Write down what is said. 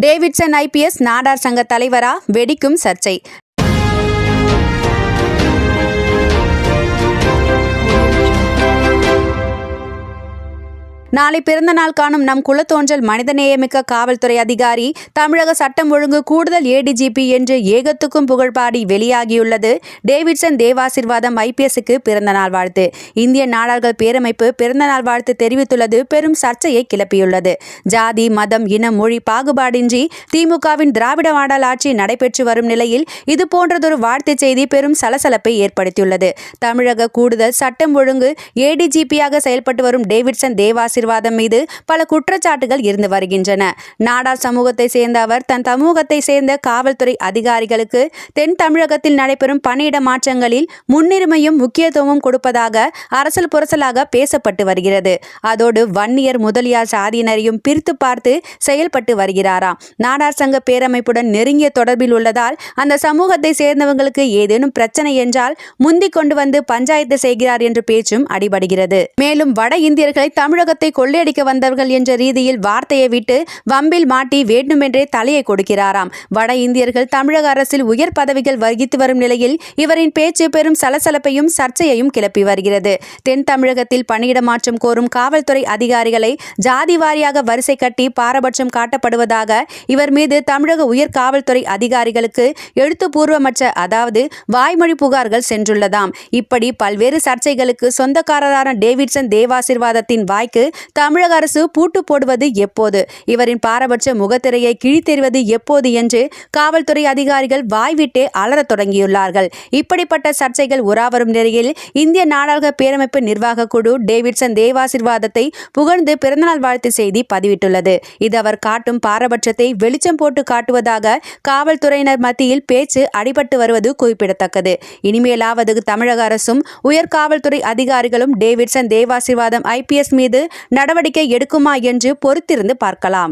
Davidson IPS Nadar சங்க தலைவரா? வெடிக்கும் சர்ச்சை. நாளை பிறந்தநாள் காணும் நம் குலத்தோன்றல் மனிதநேயமிக்க காவல்துறை அதிகாரி, தமிழக சட்டம் ஒழுங்கு கூடுதல் ஏடிஜிபி என்று ஏகத்துக்கும் புகழ்பாடி வெளியாகியுள்ளது டேவிட்சன் தேவாசீர்வாதம் ஐபிஎஸ்க்கு பிறந்தநாள் வாழ்த்து. இந்திய நாடார்கள் பேரமைப்பு பிறந்தநாள் வாழ்த்து தெரிவித்துள்ளது பெரும் சர்ச்சையை கிளப்பியுள்ளது. ஜாதி, மதம், இனம், மொழி பாகுபாடின்றி திமுகவின் திராவிட மாடல் ஆட்சி நடைபெற்று வரும் நிலையில் இதுபோன்றதொரு வாழ்த்து செய்தி பெரும் சலசலப்பை ஏற்படுத்தியுள்ளது. தமிழக கூடுதல் சட்டம் ஒழுங்கு ஏடிஜிபியாக செயல்பட்டு வரும் டேவிட்சன் தேவாசீர்வாதம் மீது பல குற்றச்சாட்டுகள் இருந்து வருகின்றன. நாடார் சமூகத்தை சேர்ந்த அவர் தன் சமூகத்தை சேர்ந்த காவல்துறை அதிகாரிகளுக்கு தென் தமிழகத்தில் நடைபெறும் பணியிட மாற்றங்களில் முன்னுரிமையும் முக்கியத்துவமும் கொடுப்பதாக அரசல் புரசலாக பேசப்பட்டு வருகிறது. அதோடு வன்னியர், முதலியார் சாதியினரையும் பிரித்து பார்த்து செயல்பட்டு வருகிறாராம். நாடார் சங்க பேரமைப்புடன் நெருங்கிய தொடர்பில் உள்ளதால் அந்த சமூகத்தை சேர்ந்தவங்களுக்கு ஏதேனும் பிரச்சனை என்றால் முந்திக் கொண்டு வந்து பஞ்சாயத்து செய்கிறார் என்ற பேச்சும் அடிபடுகிறது. மேலும் வட இந்தியர்களை தமிழகத்தை கொள்ளையடிக்க வந்தவர்கள் என்ற ரீதியில் வார்த்தையை விட்டு வம்பில் மாட்டி வேண்டுமென்றே தலையை கொடுக்கிறாராம். வட இந்தியர்கள் தமிழக அரசில் உயர் பதவிகள் வகித்து வரும் நிலையில் இவரின் பேச்சு பெரும் சலசலப்பையும் சர்ச்சையையும் கிளப்பி வருகிறது. தென் தமிழகத்தில் பணியிட மாற்றம் கோரும் காவல்துறை அதிகாரிகளை ஜாதி வாரியாக வரிசை கட்டி பாரபட்சம் காட்டப்படுவதாக இவர் மீது தமிழக உயர் காவல்துறை அதிகாரிகளுக்கு எழுத்துப்பூர்வமற்ற அதாவது வாய்மொழி புகார்கள் சென்றுள்ளதாம். இப்படி பல்வேறு சர்ச்சைகளுக்கு சொந்தக்காரரான டேவிட்சன் தேவாசீர்வாதத்தின் வாய்க்கு தமிழக அரசு பூட்டு போடுவது எப்போது, இவரின் பாரபட்ச முகத்திரையை கிழித்தெறிவது எப்போது என்று காவல்துறை அதிகாரிகள் வாய்விட்டே அலறத் தொடங்கியுள்ளார்கள். இப்படிப்பட்ட சர்ச்சைகள் உறாவரும் நிலையில் இந்திய நாடாளுமன்ற பேரமைப்பு நிர்வாக குழு டேவிட்சன் தேவாசீர்வாதத்தை புகழ்ந்து பிறந்தநாள் வாழ்த்து செய்தி பதிவிட்டுள்ளது. இது அவர் காட்டும் பாரபட்சத்தை வெளிச்சம் போட்டு காட்டுவதாக காவல்துறையினர் மத்தியில் பேச்சு அடிபட்டு வருவது குறிப்பிடத்தக்கது. இனிமேலாவது தமிழக அரசும் உயர் காவல்துறை அதிகாரிகளும் டேவிட்சன் தேவாசீர்வாதம் ஐபிஎஸ் மீது நடவடிக்கை எடுக்குமா என்று பொறுத்திருந்து பார்க்கலாம்.